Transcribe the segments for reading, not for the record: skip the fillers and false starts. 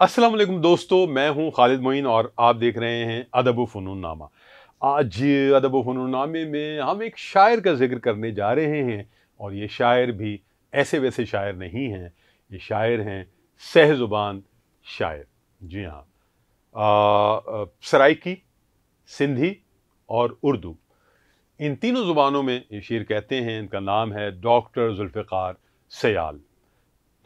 अस्सलाम वालेकुम दोस्तों, मैं हूं खालिद मोइन और आप देख रहे हैं अदब व फ़नून नामा। आज अदब व फ़नून नामे में हम एक शायर का ज़िक्र करने जा रहे हैं और ये शायर भी ऐसे वैसे शायर नहीं हैं, ये शायर हैं सहज़ुबान शायर। जी हाँ, सराइकी, सिंधी और उर्दू, इन तीनों ज़ुबानों में ये शेर कहते हैं। इनका नाम है डॉक्टर ज़ुल्फ़िकार सयाल।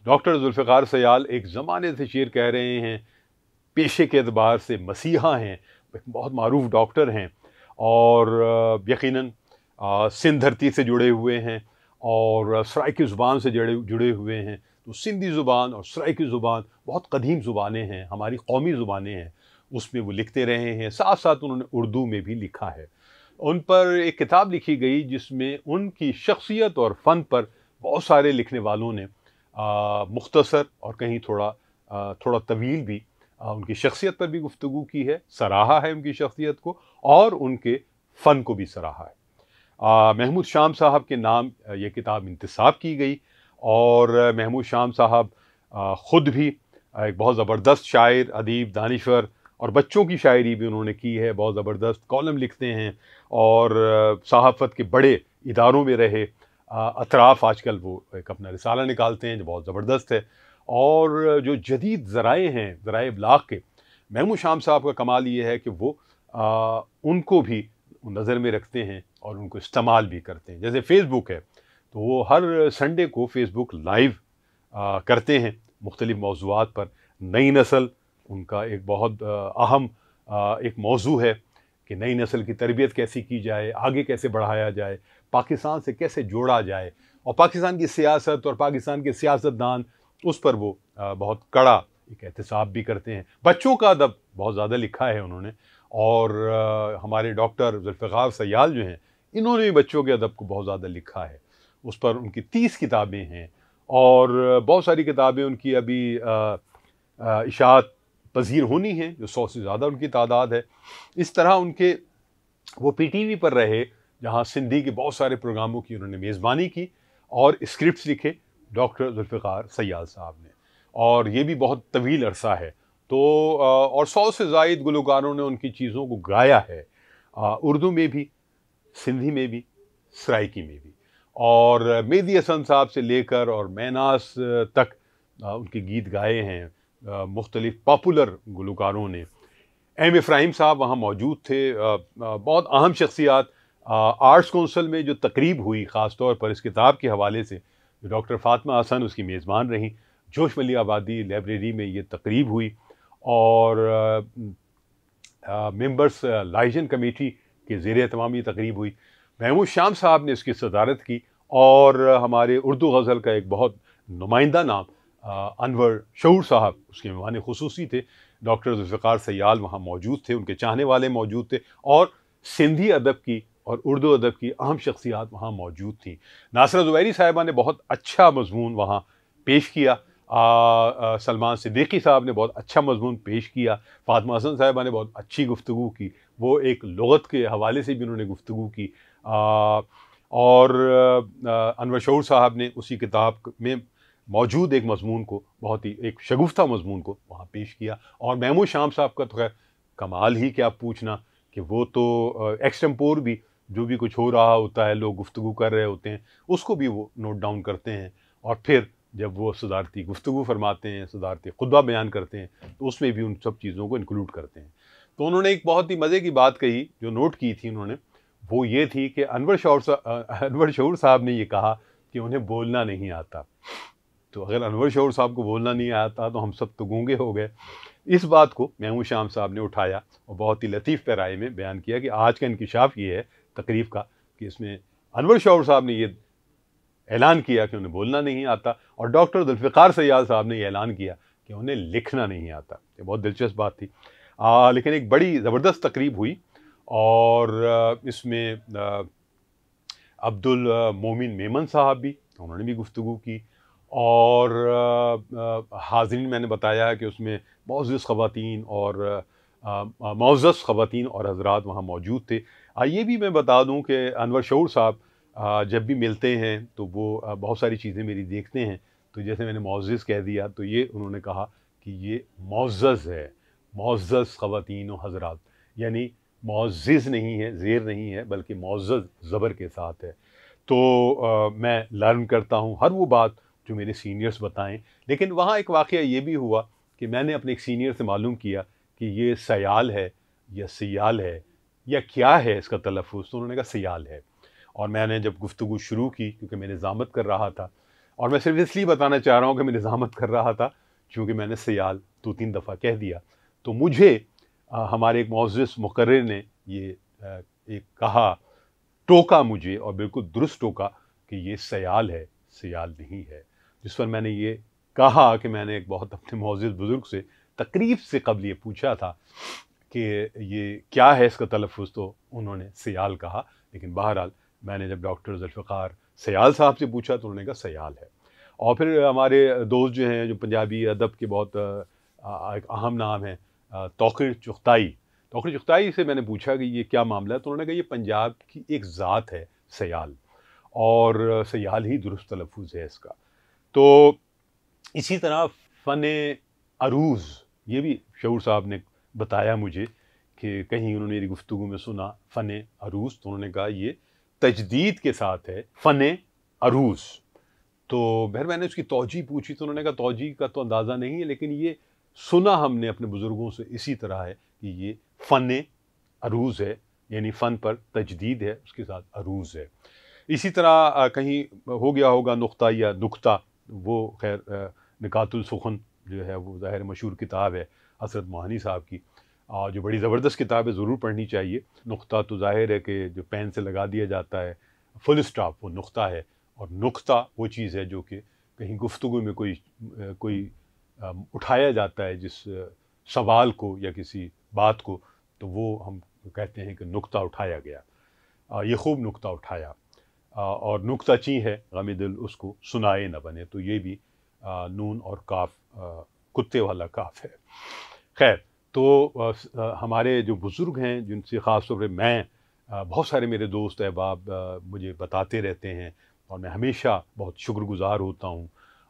डॉक्टर ज़ुल्फ़िकार सयाल एक ज़माने से शेर कह रहे हैं, पेशे के एतबार से मसीहा हैं, एक बहुत मारूफ डॉक्टर हैं और यकीनन सिंध धरती से जुड़े हुए हैं और सराइकी ज़ुबान से जुड़े हुए हैं। तो सिंधी ज़ुबान और सराइकी ज़ुबान बहुत कदीम ज़ुबानें हैं, हमारी कौमी ज़ुबानें हैं, उसमें वो लिखते रहे हैं। साथ साथ उन्होंने उर्दू में भी लिखा है। उन पर एक किताब लिखी गई जिसमें उनकी शख्सियत और फ़न पर बहुत सारे लिखने वालों ने मुख्तसर और कहीं थोड़ा तवील भी उनकी शख्सियत पर भी गुफ्तगू की है, सराहा है उनकी शख्सियत को और उनके फ़न को भी सराहा है। महमूद शाम साहब के नाम ये किताब इंतसाब की गई और महमूद शाम साहब ख़ुद भी एक बहुत ज़बरदस्त शायर, अदीब, दानिश्वर और बच्चों की शायरी भी उन्होंने की है। बहुत ज़बरदस्त कॉलम लिखते हैं और सहाफ़त के बड़े इदारों में रहे। अतराफ़ आजकल वो एक अपना रिसाला निकालते हैं जो बहुत ज़बरदस्त है। और जो जदीद ज़राए हैं, ज़राए इब्लाग़ के, महमूद शाम साहब का कमाल ये है कि वो उनको भी नज़र में रखते हैं और उनको इस्तेमाल भी करते हैं। जैसे फ़ेसबुक है, तो वो हर संडे को फ़ेसबुक लाइव करते हैं मुख्तलिफ़ मौज़ूआत पर। नई नस्ल उनका एक बहुत अहम एक मौज़ू है कि नई नस्ल की तरबियत कैसे की जाए, आगे कैसे बढ़ाया जाए, पाकिस्तान से कैसे जोड़ा जाए और पाकिस्तान की सियासत और पाकिस्तान के सियासतदान, उस पर वो बहुत कड़ा एक एहतसाब भी करते हैं। बच्चों का अदब बहुत ज़्यादा लिखा है उन्होंने और हमारे डॉक्टर ज़ुल्फ़िकार सयाल जो हैं, इन्होंने भी बच्चों के अदब को बहुत ज़्यादा लिखा है। उस पर उनकी 30 किताबें हैं और बहुत सारी किताबें उनकी अभी इशाअत पज़ीर होनी हैं, जो 100 से ज़्यादा उनकी तादाद है। इस तरह उनके वो पीटीवी पर रहे, जहाँ सिंधी के बहुत सारे प्रोग्रामों की उन्होंने मेज़बानी की और स्क्रिप्ट्स लिखे डॉक्टर ज़ुल्फ़िकार सयाल साहब ने, और ये भी बहुत तवील अरसा है। तो और 100 से ज़ायद गुलकारों ने उनकी चीज़ों को गाया है, उर्दू में भी, सिंधी में भी, सराइकी में भी। और मेहदी हसन साहब से लेकर और महनाज़ तक उनके गीत गाए हैं मुख्तलिफ़ पॉपुलर गुलकारों ने। एम इब्राहिम साहब वहाँ मौजूद थे। बहुत अहम शख्सियत आर्ट्स कौंसिल में जो तकरीब हुई, ख़ास तौर पर इस किताब के हवाले से, डॉक्टर फ़ातिमा हसन उसकी मेज़बान रहीं। जोश मली आबादी लाइब्रेरी में ये तकरीब हुई और मेंबर्स लाइजन कमेटी के ज़ेर एहतमाम ये तकरीब हुई। महमूद शाम साहब ने इसकी सदारत की और हमारे उर्दू गज़ल का एक बहुत नुमाइंदा नाम अनवर शऊर साहब उसके मेहमान ख़ुसूसी थे। डॉक्टर ज़ुल्फ़िकार सयाल वहाँ मौजूद थे, उनके चाहने वाले मौजूद थे और सिंधी अदब की और उर्दू अदब की अहम शख्सियात वहाँ मौजूद थीं। नासरा ज़ुवैरी साहिबा ने बहुत अच्छा मज़मून वहाँ पेश किया। सलमान सिद्दीकी साहब ने बहुत अच्छा मज़मून पेश किया। फ़ातिमा हसन साहिबा ने बहुत अच्छी गुफ्तगू की, वो एक लुग़त के हवाले से भी उन्होंने गुफ्तगू की। और अनवर शऊर साहब ने उसी किताब में मौजूद एक मज़मून को, बहुत ही एक शगुफ़्ता मज़मून को वहाँ पेश किया। और महमूद शाम साहब का तो खैर कमाल ही क्या पूछना, कि वो तो एक्सटेम्पोर भी जो भी कुछ हो रहा होता है, लोग गुफ्तगू कर रहे होते हैं, उसको भी वो नोट डाउन करते हैं और फिर जब वो सदारती गुफ्तगू फरमाते हैं, सदारती खुतबा बयान करते हैं, तो उसमें भी उन सब चीज़ों को इंक्लूड करते हैं। तो उन्होंने एक बहुत ही मज़े की बात कही, जो नोट की थी उन्होंने, वो ये थी कि अनवर शऊर साहब ने ये कहा कि उन्हें बोलना नहीं आता। तो अगर अनवर शऊर साहब को बोलना नहीं आता तो हम सब तो गूंगे हो गए। इस बात को महमूद शाम साहब ने उठाया और बहुत ही लतीफ़ पैराए में बयान किया कि आज का इंकिशाफ ये है तकरीब का, कि इसमें अनवर शऊर साहब ने ये ऐलान किया कि उन्हें बोलना नहीं आता और डॉक्टर ज़ुल्फ़िकार सयाल साहब ने ये ऐलान किया कि उन्हें लिखना नहीं आता। ये बहुत दिलचस्प बात थी। लेकिन एक बड़ी ज़बरदस्त तकरीब हुई और इसमें अब्दुल मोमिन मेमन साहब भी, उन्होंने भी गुफ्तगू की और हाज़रीन मैंने बताया कि उसमें मुअज़्ज़ज़ ख़वातीन और मुअज़्ज़ज़ ख़वातीन और हज़रात वहाँ मौजूद थे। ये भी मैं बता दूँ कि अनवर शऊर साहब जब भी मिलते हैं तो वो बहुत सारी चीज़ें मेरी देखते हैं। तो जैसे मैंने मुअज़्ज़ज़ कह दिया, तो ये उन्होंने कहा कि ये मुअज़्ज़ज़ है, मुअज़्ज़ज़ ख़वातीन व हज़रात, यानी मुअज़्ज़िज़ नहीं है, ज़ेर नहीं है, बल्कि मुअज़्ज़ज़ ज़बर के साथ है। तो मैं लर्न करता हूँ हर वो बात जो मेरे सीनियर्स बताएं। लेकिन वहाँ एक वाक़या ये भी हुआ कि मैंने अपने एक सीनियर से मालूम किया कि ये सयाल है या सियाल है या क्या है इसका तलफ़्फ़ुज़, तो उन्होंने कहा सियाल है। और मैंने जब गुफ्तगू शुरू की, क्योंकि मैं निज़ामत कर रहा था, और मैं सिर्फ इसलिए बताना चाह रहा हूँ कि मैं निज़ामत कर रहा था क्योंकि मैंने सियाल 2-3 दफ़ा कह दिया, तो मुझे हमारे एक मुअज़्ज़िज़ मुक़र्रिर ने ये एक कहा, टोका मुझे, और बिल्कुल दुरुस्त टोका कि ये सयाल है, सियाल नहीं है। जिस पर मैंने ये कहा कि मैंने एक बहुत अपने मुअज़्ज़िज़ बुज़ुर्ग से तकरीब से क़ब्ल ये पूछा था कि ये क्या है इसका तलफ़्फ़ुज़, तो उन्होंने सियाल कहा। लेकिन बहरहाल मैंने जब डॉक्टर ज़ुल्फ़िकार सयाल साहब से पूछा तो उन्होंने कहा सयाल है। और फिर हमारे दोस्त जो हैं, जो पंजाबी अदब के बहुत एक अहम नाम है, तौक़ीर चुग़ताई, तौक़ीर चुग़ताई से मैंने पूछा कि ये क्या मामला है, तो उन्होंने कहा ये पंजाब की एक ज़ात है सयाल, और सयाल ही दुरुस्त तलफ़्फ़ुज़ है इसका। तो इसी तरह फ़न अरूज़, ये भी शऊर साहब ने बताया मुझे कि कहीं उन्होंने मेरी गुफ्तगू में सुना फ़न अरूज़, तो उन्होंने कहा ये तजदीद के साथ है फ़न अरूज़। तो फिर मैंने उसकी तौजीह पूछी, तो उन्होंने कहा तौजीह का तो अंदाज़ा नहीं है, लेकिन ये सुना हमने अपने बुज़ुर्गों से इसी तरह है कि ये फ़न अरूज़ है, यानी फ़न पर तजदीद है, उसके साथ अरूज़ है। इसी तरह कहीं हो गया होगा नुक्ता या नुक्ता, वो खैर निकातुल सुख़न जो है वो ज़ाहिर मशहूर किताब है हज़रत मोहानी साहब की, जो बड़ी ज़बरदस्त किताब है, ज़रूर पढ़नी चाहिए। नुक्ता तो ज़ाहिर है कि जो पेन से लगा दिया जाता है, फुल स्टॉप, वो नुक्ता है, और नुक्ता वो चीज़ है जो कि कहीं गुफ्तगू में कोई उठाया जाता है जिस सवाल को या किसी बात को, तो वो हम कहते हैं कि नुक्ता उठाया गया, ये खूब नुक्ता उठाया, और नुक्ता ची है गम दिल उसको सुनाए न बने, तो ये भी नून और काफ, कुत्ते वाला काफ है। खैर, तो हमारे जो बुज़ुर्ग हैं जिनसे ख़ास तौर पे मैं, बहुत सारे मेरे दोस्त अहबाब मुझे बताते रहते हैं, और मैं हमेशा बहुत शुक्रगुज़ार होता हूँ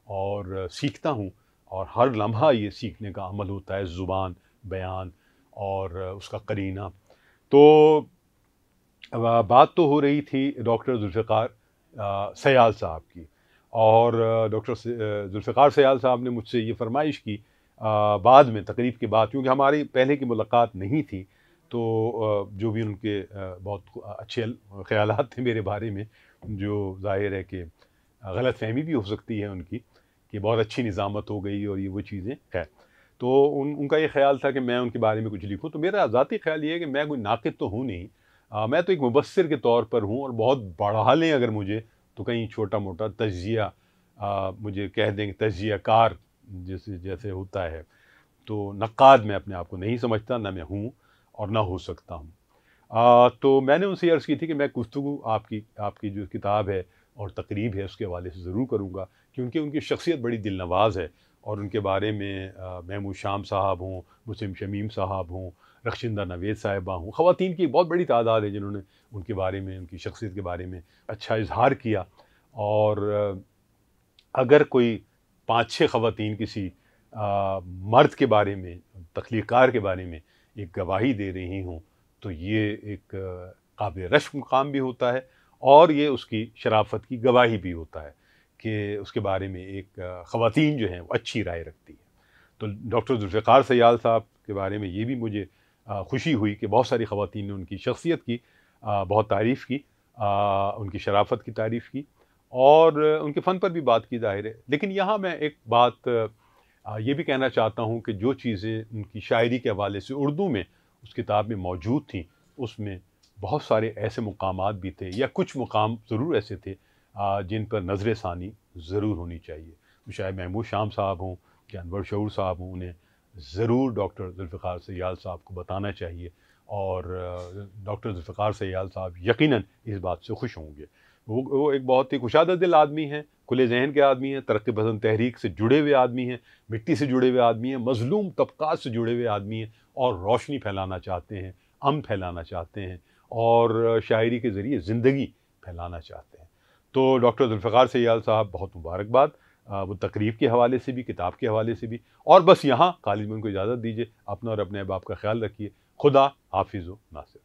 और सीखता हूँ, और हर लम्हा ये सीखने का अमल होता है, ज़ुबान, बयान और उसका करीना। तो बात तो हो रही थी डॉक्टर ज़ुल्फ़िकार सयाल साहब की, और डॉक्टर ज़ुल्फ़िकार सयाल साहब ने मुझसे ये फ़रमाइश की बाद में, तकरीब के बाद, क्योंकि हमारी पहले की मुलाकात नहीं थी, तो जो भी उनके बहुत अच्छे ख़यालात थे मेरे बारे में, जो ज़ाहिर है कि गलतफ़हमी भी हो सकती है उनकी कि बहुत अच्छी निज़ामत हो गई और ये वो चीज़ें, खैर। तो उनका ये ख़्याल था कि मैं उनके बारे में कुछ लिखूँ, तो मेरा ज़ाती ख़्याल ये है कि मैं कोई नाक़िद तो हूँ नहीं, मैं तो एक मुबस्सिर के तौर पर हूँ, और बहुत बढ़ा लें अगर मुझे, तो कहीं छोटा-मोटा तज्ज़िया मुझे कह देंगे, तज्ज़ियाकार जैसे जैसे होता है, तो नक़्क़ाद मैं अपने आप को नहीं समझता, ना मैं हूँ और ना हो सकता हूँ। तो मैंने उनसे अर्ज़ की थी कि मैं गुफ्तगू आपकी जो किताब है और तकरीब है उसके हवाले से ज़रूर करूँगा, क्योंकि उनकी शख्सियत बड़ी दिलनवाज़ है, और उनके बारे में महमूद शाम साहब हों, मुस्लिम शमीम साहब हों, रख्शिंदा नवेद साहिबा हों, ख़वातीन की बहुत बड़ी तादाद है जिन्होंने उनके बारे में, उनकी शख्सियत के बारे में अच्छा इज़हार किया। और अगर कोई 5-6 ख़वातीन किसी मर्द के बारे में, तख्लीक़ार के बारे में एक गवाही दे रही हों, तो ये एक काबिल रश्क मुक़ाम भी होता है, और ये उसकी शराफ़त की गवाही भी होता है कि उसके बारे में एक ख़वातीन जो हैं वो अच्छी राय रखती हैं। तो डॉक्टर ज़ुल्फ़िकार सयाल साहब के बारे में ये भी मुझे खुशी हुई कि बहुत सारी ख़वातीन ने उनकी शख्सियत की बहुत तारीफ़ की, उनकी शराफ़त की तारीफ़ की, और उनके फ़न पर भी बात की, ज़ाहिर है। लेकिन यहाँ मैं एक बात ये भी कहना चाहता हूँ कि जो चीज़ें उनकी शायरी के हवाले से उर्दू में उस किताब में मौजूद थीं, उसमें बहुत सारे ऐसे मुकामात भी थे, या कुछ मुकाम ज़रूर ऐसे थे जिन पर नज़र सानी ज़रूर होनी चाहिए। तो शायद महमूद शाम साहब हों या अनवर शऊर साहब हों, उन्हें ज़रूर डॉक्टर ज़ुल्फ़िकार सयाल साहब को बताना चाहिए, और डॉक्टर ज़ुल्फ़िकार सयाल साहब यकीनन इस बात से खुश होंगे। वो एक बहुत ही कुशादा दिल आदमी हैं, खुले ज़हन के आदमी हैं, तरक्की पसंद तहरीक से जुड़े हुए आदमी हैं, मिट्टी से जुड़े हुए आदमी हैं, मज़लूम तबक़ात से जुड़े हुए आदमी हैं, और रोशनी फैलाना चाहते हैं, अमन फैलाना चाहते हैं, और शायरी के ज़रिए ज़िंदगी फैलाना चाहते हैं। तो डॉक्टर ज़ुल्फ़िकार सयाल साहब, बहुत मुबारकबाद। वो तकरीब के हवाले से भी, किताब के हवाले से भी। और बस यहाँ कॉलेज में उनको इजाज़त दीजिए। अपना और अपने अहबाब का ख्याल रखिए। खुदा हाफिज़ व नासिर।